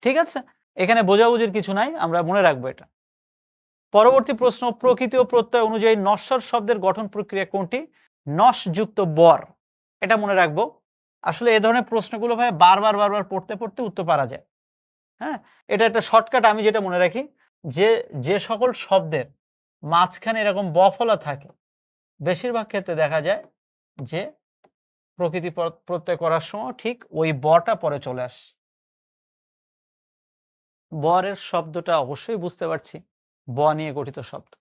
ঠিক আছে, এখানে বোঝাবুঝির কিছু নাই, আমরা মনে রাখবো এটা। পরবর্তী প্রশ্ন, প্রকৃতি ও প্রত্যয় অনুযায়ী নশ্বর শব্দের গঠন প্রক্রিয়া কোনটি? নস যুক্ত বর। এটা মনে রাখবো। আসলে এ ধরনের প্রশ্নগুলো ভাই বারবার বারবার পড়তে পড়তে উত্তর পারা যায়। হ্যাঁ, এটা একটা শর্টকাট। আমি যেটা মনে রাখি যে যে সকল শব্দের মাঝখানে এরকম ব ফলা থাকে বেশিরভাগ ক্ষেত্রে দেখা যায় যে প্রকৃতি প্রত্যয় করার সময় ঠিক ওই বটা পরে চলে আসে। বরের শব্দটা অবশ্যই বুঝতে পারছি, ব নিয়ে গঠিত শব্দ।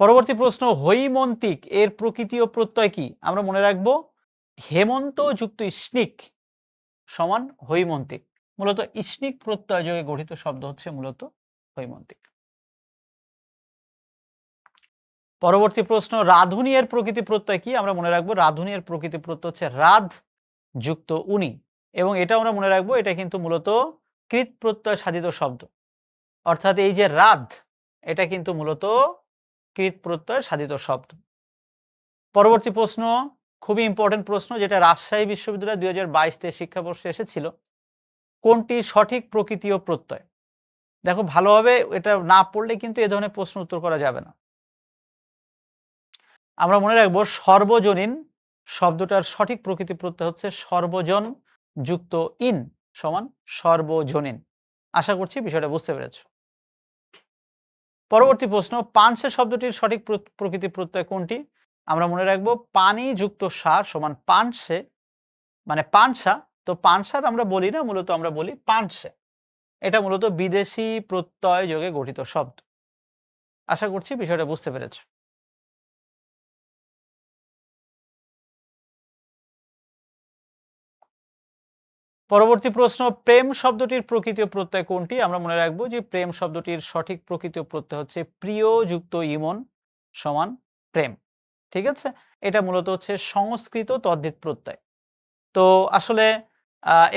পরবর্তী প্রশ্ন, হৈমন্তিক এর প্রকৃতি ও প্রত্যয় কি? আমরা মনে রাখবো হেমন্ত যুক্ত স্নিক সমান হৈমন্তিক। মূলত স্নিক প্রত্যয় যোগে গঠিত শব্দ হচ্ছে মূলত হৈমন্তিক। পরবর্তী প্রশ্ন, রাধুনী এর প্রকৃতি প্রত্যয় কি? আমরা মনে রাখবো রাধুনী এর প্রকৃতি প্রত্যয় হচ্ছে রাধ যুক্ত উনি, এবং এটা আমরা মনে রাখবো এটা কিন্তু মূলত কৃত প্রত্যয় সাধিত শব্দ, অর্থাৎ এই যে রাধ এটা কিন্তু মূলত কৃত প্রত্যয় সাধিত শব্দ। পরবর্তী প্রশ্ন খুবই ইম্পর্টেন্ট প্রশ্ন, যেটা রাজশাহী বিশ্ববিদ্যালয় 2022-23 শিক্ষাবর্ষে এসেছিল। কোনটি সঠিক প্রকৃতি ও প্রত্যয়? দেখো ভালোভাবে এটা না পড়লে কিন্তু এ ধরনের প্রশ্ন উত্তর করা যাবে না। আমরা মনে রাখবো সর্বজনীন শব্দটার সঠিক প্রকৃতি প্রত্যয় হচ্ছে সর্বজন যুক্ত ইন সমান সর্বজনীন। আশা করছি বিষয়টা বুঝতে পেরেছ। পরবর্তী প্রশ্ন, পানসে শব্দটির সঠিক প্রকৃতি প্রত্যয় কোনটি? আমরা মনে রাখবো পানি যুক্ত সার সমান পানসে, মানে পানসা। তো পানসার আমরা বলি না, মূলত আমরা বলি পানসে। এটা মূলত বিদেশি প্রত্যয় যোগে গঠিত শব্দ। আশা করছি বিষয়টা বুঝতে পেরেছ। পরবর্তী প্রশ্ন, প্রেম শব্দটির প্রকৃতি ও প্রত্যয় কোনটি? আমরা মনে রাখবো যে প্রেম শব্দটির সঠিক প্রকৃতি ও প্রত্যয় হচ্ছে প্রিয় যুক্ত ইমন সমান প্রেম। ঠিক আছে, এটা মূলত হচ্ছে সংস্কৃত তদ্ধিত প্রত্যয়। তো আসলে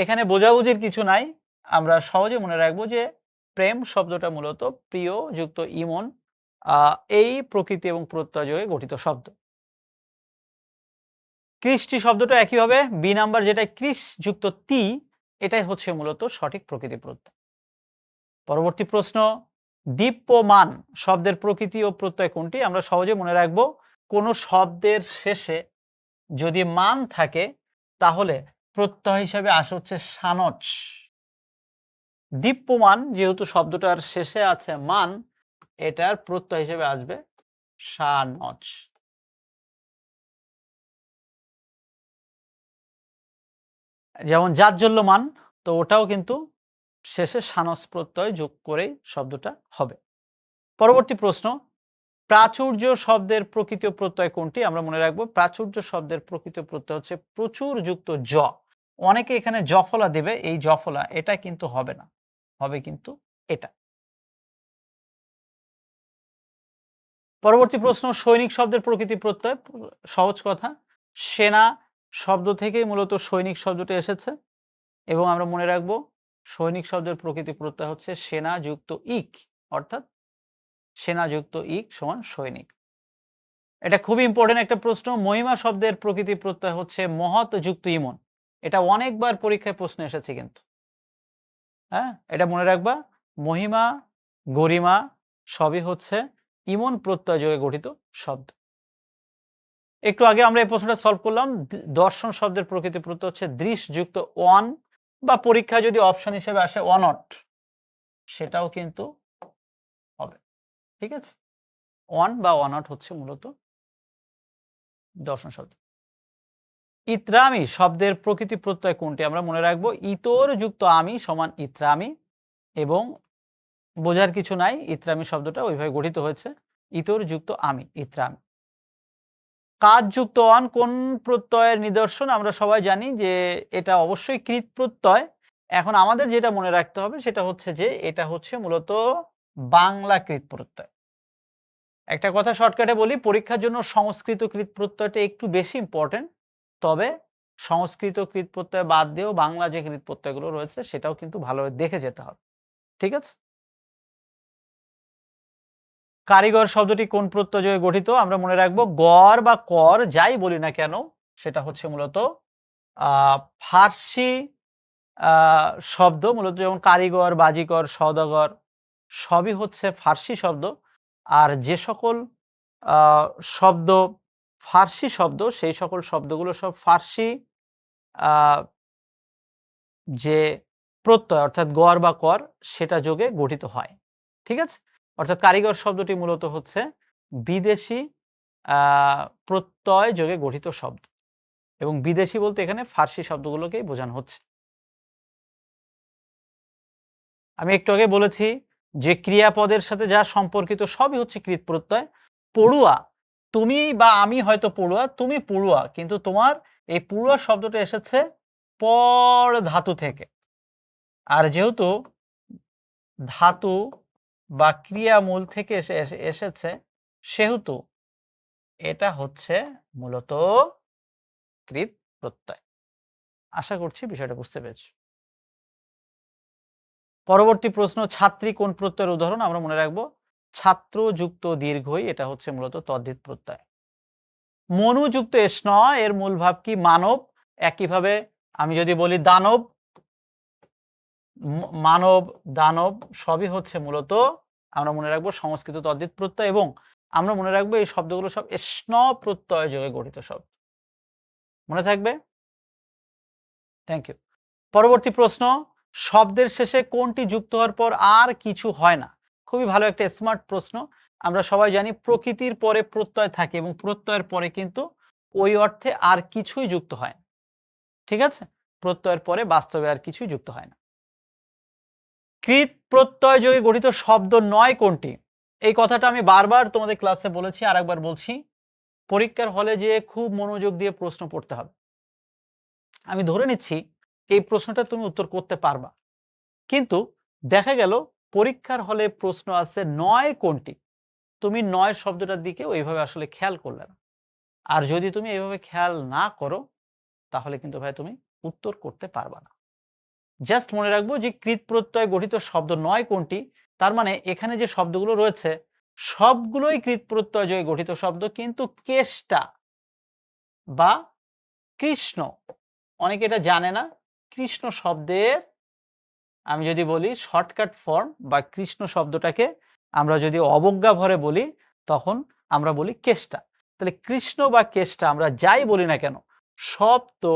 এখানে বোঝাবুঝির কিছু নাই, আমরা সহজে মনে রাখবো যে প্রেম শব্দটা মূলত প্রিয় যুক্ত ইমন এই প্রকৃতি এবং প্রত্যয় যোগে গঠিত শব্দ। কৃষ্টি শব্দটা একইভাবে বি নাম্বার, যেটা কৃষ যুক্ত তি, এটাই হচ্ছে মূলত সঠিক প্রকৃতি প্রত্যয়। পরবর্তী প্রশ্ন, দীপ্যমান শব্দের প্রকৃতি ও প্রত্যয় কোনটি? আমরা সহজে মনে রাখবো কোন শব্দের শেষে যদি মান থাকে তাহলে প্রত্যয় হিসাবে আসে হচ্ছে সানচ। দীপ্যমান যেহেতু শব্দটার শেষে আছে মান, এটার প্রত্যয় হিসেবে আসবে সানচ। যেমন জাজ্জল্যমান, তো ওটাও কিন্তু শেষে সানস প্রত্যয় যোগ করে শব্দটা হবে। পরবর্তী প্রশ্ন, প্রাচুর্য শব্দের প্রকৃত প্রত্যয় কোনটি? আমরা মনে রাখবো প্রাচুর্য শব্দের প্রকৃত প্রত্যয় হচ্ছে প্রচুর যুক্ত জ। অনেকে এখানে জফলা দেবে, এই জফলা এটা কিন্তু হবে না, হবে কিন্তু এটা। পরবর্তী প্রশ্ন, সৈনিক শব্দের প্রকৃতি প্রত্যয়। সহজ কথা, সেনা শব্দ থেকেই মূলত সৈনিক শব্দটি এসেছে, এবং আমরা মনে রাখবো সৈনিক শব্দের প্রকৃতি প্রত্যয় হচ্ছে সেনা যুক্ত ইক, অর্থাৎ সেনা যুক্ত ইক সমান সৈনিক। এটা খুবই ইম্পর্টেন্ট একটা প্রশ্ন। মহিমা শব্দের প্রকৃতি প্রত্যয় হচ্ছে মহৎ যুক্ত ইমন। এটা অনেকবার পরীক্ষায় প্রশ্ন এসেছে কিন্তু। হ্যাঁ, এটা মনে রাখবা, মহিমা গরিমা সবই হচ্ছে ইমন প্রত্যয় যোগে গঠিত শব্দ। একটু আগে আমরা এই প্রশ্নটা সলভ করলাম। দর্শন শব্দের প্রকৃতি প্রত্যয় হচ্ছে দৃশ যুক্ত ওয়ান, বা পরীক্ষা যদি অপশন হিসেবে আসে অনট, সেটাও কিন্তু হবে। ঠিক আছে, অন বা অনট হচ্ছে মূলত দর্শন শব্দ। ইত্রামি শব্দের প্রকৃতি প্রত্যয় কোনটি? আমরা মনে রাখবো ইতর যুক্ত আমি সমান ইত্রামি, এবং বোঝার কিছু নাই, ইত্রামি শব্দটা ওইভাবে গঠিত হয়েছে, ইতর যুক্ত আমি, ইত্রামি। কাজ যুক্ত অন কোন প্রত্যয়ের নিদর্শন? আমরা সবাই জানি যে এটা অবশ্যই কৃত প্রত্যয়। এখন আমাদের যেটা মনে রাখতে হবে সেটা হচ্ছে যে এটা হচ্ছে মূলত বাংলা কৃত প্রত্যয়। একটা কথা শর্টকাটে বলি, পরীক্ষার জন্য সংস্কৃত কৃত প্রত্যয়টা একটু বেশি ইম্পর্টেন্ট। তবে সংস্কৃত কৃত প্রত্যয় বাদ দিয়েও বাংলা যে কৃত প্রত্যয়গুলো রয়েছে সেটাও কিন্তু ভালোভাবে দেখে যেতে হবে। ঠিক আছে? কারিগর শব্দটি কোন প্রত্যয় যোগে গঠিত? আমরা মনে রাখবো গড় বা কর যাই বলি না কেন সেটা হচ্ছে মূলত ফার্সি শব্দ। মূলত যেমন কারিগর, বাজিকর, সওদাগর সবই হচ্ছে ফার্সি শব্দ। আর যে সকল শব্দ ফার্সি শব্দ সেই সকল শব্দগুলো সব ফার্সি যে প্রত্যয় অর্থাৎ গড় বা কর সেটা যোগে গঠিত হয়। ঠিক আছে? অর্থাৎ কারিগর শব্দটি মূলত হচ্ছে বিদেশি প্রত্যয় যোগে গঠিত শব্দ, এবং বিদেশি বলতে এখানে ফার্সি শব্দগুলোকেই বোঝানো হচ্ছে। আমি একটু আগে বলেছি যে ক্রিয়াপদের সাথে যা সম্পর্কিত সবই হচ্ছে কৃত প্রত্যয়। পড়ুয়া, তুমি বা আমি হয়তো পড়ুয়া, তুমি পড়ুয়া, কিন্তু তোমার এই পড়ুয়া শব্দটা এসেছে পর ধাতু থেকে। আর যেহেতু ধাতু বা ক্রিয়ামূল থেকে এসেছে সেহেতু এটা হচ্ছে মূলত কৃত প্রত্যয়। আশা করছি বিষয়টা বুঝতে পেরেছি। পরবর্তী প্রশ্ন, ছাত্রী কোন প্রত্যয়ের উদাহরণ? আমরা মনে রাখবো ছাত্র যুক্ত দীর্ঘই, এটা হচ্ছে মূলত তদ্ধিত প্রত্যয়। মনু যুক্ত স্ন এর মূল ভাব কি? মানব। একইভাবে আমি যদি বলি দানব, মানব, দানব সবই হচ্ছে মূলত আমরা মনে রাখবো সংস্কৃত তদ্ধিত প্রত্যয়, এবং আমরা মনে রাখবো এই শব্দগুলো সব স্ন প্রত্যয় যোগে গঠিত শব্দ। মনে থাকবে? Thank you. পরবর্তী প্রশ্ন, শব্দের শেষে কোনটি যুক্ত হওয়ার পর আর কিছু হয় না? খুবই ভালো একটা স্মার্ট প্রশ্ন। আমরা সবাই জানি প্রকৃতির পরে প্রত্যয় থাকে এবং প্রত্যয়ের পরে কিন্তু ওই অর্থে আর কিছুই যুক্ত হয় না। ঠিক আছে? প্রত্যয়ের পরে বাস্তবে আর কিছুই যুক্ত হয় না। কৃত প্রত্যয় যোগে গঠিত শব্দ নয় কোনটি? এই কথাটা আমি বারবার তোমাদের ক্লাসে বলেছি, আরেকবার বলছি। পরীক্ষার হলে যেয়ে খুব মনোযোগ দিয়ে প্রশ্ন পড়তে হবে। আমি ধরে নিচ্ছি এই প্রশ্নটা তুমি উত্তর করতে পারবা, কিন্তু দেখা গেল পরীক্ষার হলে প্রশ্ন আছে নয় কোনটি, তুমি নয় শব্দটার দিকে ওইভাবে আসলে খেয়াল করলে না। আর যদি তুমি এইভাবে খেয়াল না করো তাহলে কিন্তু ভাই তুমি উত্তর করতে পারবা না। জাস্ট মনে রাখবো যে কৃত প্রত্যয় গঠিত শব্দ নয় কোনটি, তার মানে এখানে যে শব্দগুলো রয়েছে সবগুলোই কৃত প্রত্যয় যোগে গঠিত শব্দ, কিন্তু কেষ্টা বা কৃষ্ণ, অনেকে এটা জানে না, কৃষ্ণ শব্দের আমি যদি বলি শর্টকাট ফর্ম বা কৃষ্ণ শব্দটাকে আমরা যদি অবজ্ঞা ভরে বলি তখন আমরা বলি কেষ্টা। তাহলে কৃষ্ণ বা কেষ্টা আমরা যাই বলি না কেন সব তো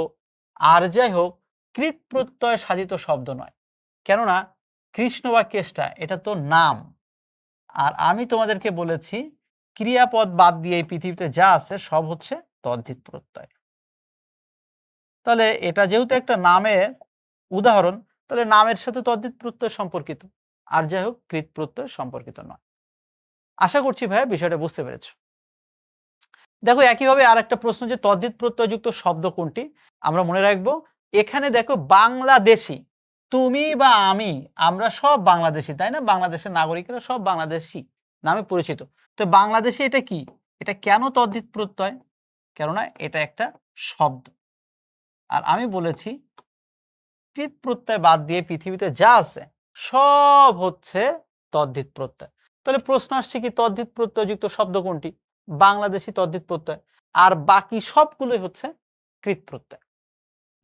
আর যাই হোক কৃত প্রত্যয় সাধিত শব্দ নয়, কেননা কৃষ্ণ বা কেষ্টা এটা তো নাম। আর আমি তোমাদেরকে বলেছি ক্রিয়াপদ বাদ দিয়ে এই পৃথিবীতে যা আছে সব হচ্ছে তদ্ধিত প্রত্যয়। তাহলে এটা যেহেতু একটা নামের উদাহরণ, তাহলে নামের সাথে তদ্ধিত প্রত্যয় সম্পর্কিত, আর যাই হোক কৃত প্রত্যয় সম্পর্কিত নয়। আশা করছি ভাইয়া বিষয়টা বুঝতে পেরেছ। দেখো একইভাবে আর একটা প্রশ্ন যে তদ্ধিত প্রত্যয়যুক্ত শব্দ কোনটি? আমরা মনে রাখবো এখানে দেখো বাংলাদেশি, তুমি বা আমি আমরা সব বাংলাদেশি, তাই না? বাংলাদেশের নাগরিকরা সব বাংলাদেশি নামে পরিচিত। তো বাংলাদেশে এটা কি? এটা কেন তদ্ধিত প্রত্যয়? কেননা এটা একটা শব্দ। আর আমি বলেছি কৃত প্রত্যয় বাদ দিয়ে পৃথিবীতে যা আছে সব হচ্ছে তদ্ধিত প্রত্যয়। তাহলে প্রশ্ন আসছে কি তদ্ধিত প্রত্যয়যুক্ত শব্দ কোনটি? বাংলাদেশি তদ্ধিত প্রত্যয়, আর বাকি সবগুলোই হচ্ছে কৃত প্রত্যয়।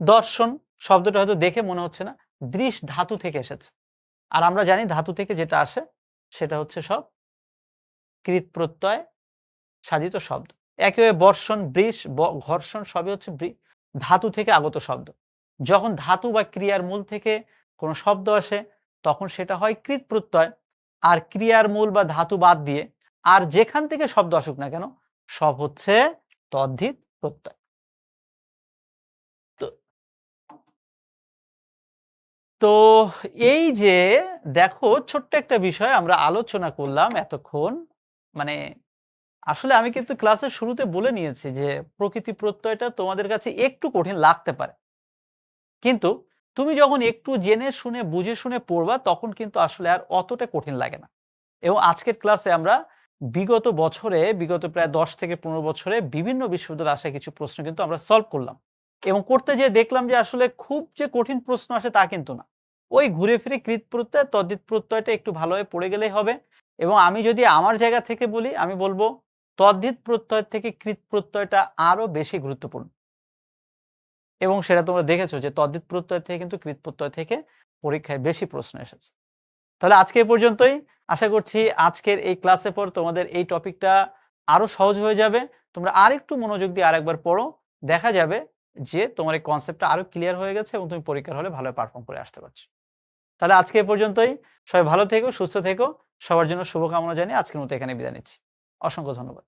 দর্শন শব্দটা হয়তো দেখে মনে হচ্ছে না, দৃশ ধাতু থেকে এসেছে, আর আমরা জানি ধাতু থেকে যেটা আসে সেটা হচ্ছে সব কৃত প্রত্যয় সাধিত শব্দ। একইভাবে বর্ষণ, বৃষ, ঘর্ষণ সবই হচ্ছে ধাতু থেকে আগত শব্দ। যখন ধাতু বা ক্রিয়ার মূল থেকে কোনো শব্দ আসে তখন সেটা হয় কৃত প্রত্যয়, আর ক্রিয়ার মূল বা ধাতু বাদ দিয়ে আর যেখান থেকে শব্দ আসুক না কেন সব হচ্ছে তদ্ধিত প্রত্যয়। তো তো এই যে দেখো ছোট্ট একটা বিষয় আমরা আলোচনা করলাম এতক্ষণ। মানে আসলে আমি কিন্তু ক্লাসের শুরুতে বলে নিয়েছি যে প্রকৃতি প্রত্যয়টা তোমাদের কাছে একটু কঠিন লাগতে পারে। কিন্তু তুমি যখন একটু জেনে শুনে বুঝে শুনে পড়বা তখন কিন্তু আসলে আর অতটা কঠিন লাগে না। এবং আজকের ক্লাসে আমরা বিগত প্রায় ১০ থেকে ১৫ বছরে বিভিন্ন বিশ্ববিদ্যালয়ে আসা কিছু প্রশ্ন কিন্তু আমরা সলভ করলাম। এবং করতে যেয়ে দেখলাম যে আসলে খুব যে কঠিন প্রশ্ন আসে তা কিন্তু না। ওই ঘুরে ফিরে কৃৎ প্রত্যয়, তদ্ধিত প্রত্যয়টা একটু ভালোভাবে পড়ে গেলেই হবে। এবং আমি যদি আমার জায়গা থেকে বলি, আমি বলব তদ্ধিত প্রত্যয় থেকে কৃৎ প্রত্যয়টা আরো বেশি গুরুত্বপূর্ণ। এবং সেটা তোমরা দেখেছো যে তদ্ধিত প্রত্যয় থেকে কিন্তু কৃৎ প্রত্যয় থেকে পরীক্ষায় বেশি প্রশ্ন এসেছে। তাহলে আজকে এ পর্যন্তই। আশা করছি আজকের এই ক্লাসের পর তোমাদের এই টপিকটা আরো সহজ হয়ে যাবে। তোমরা আরেকটু মনোযোগ দিয়ে আরেকবার পড়ো। দেখা যাবে যে তোমার এই কনসেপ্টটা আরো ক্লিয়ার হয়ে গেছে এবং তুমি পরীক্ষার হলে ভালো পারফর্ম করে আসতে পারছো। তাহলে আজকে এ পর্যন্তই। সবাই ভালো থেকো, সুস্থ থেকো। সবার জন্য শুভকামনা জানিয়ে আজকের মতো এখানে বিদায় নিচ্ছি। অসংখ্য ধন্যবাদ।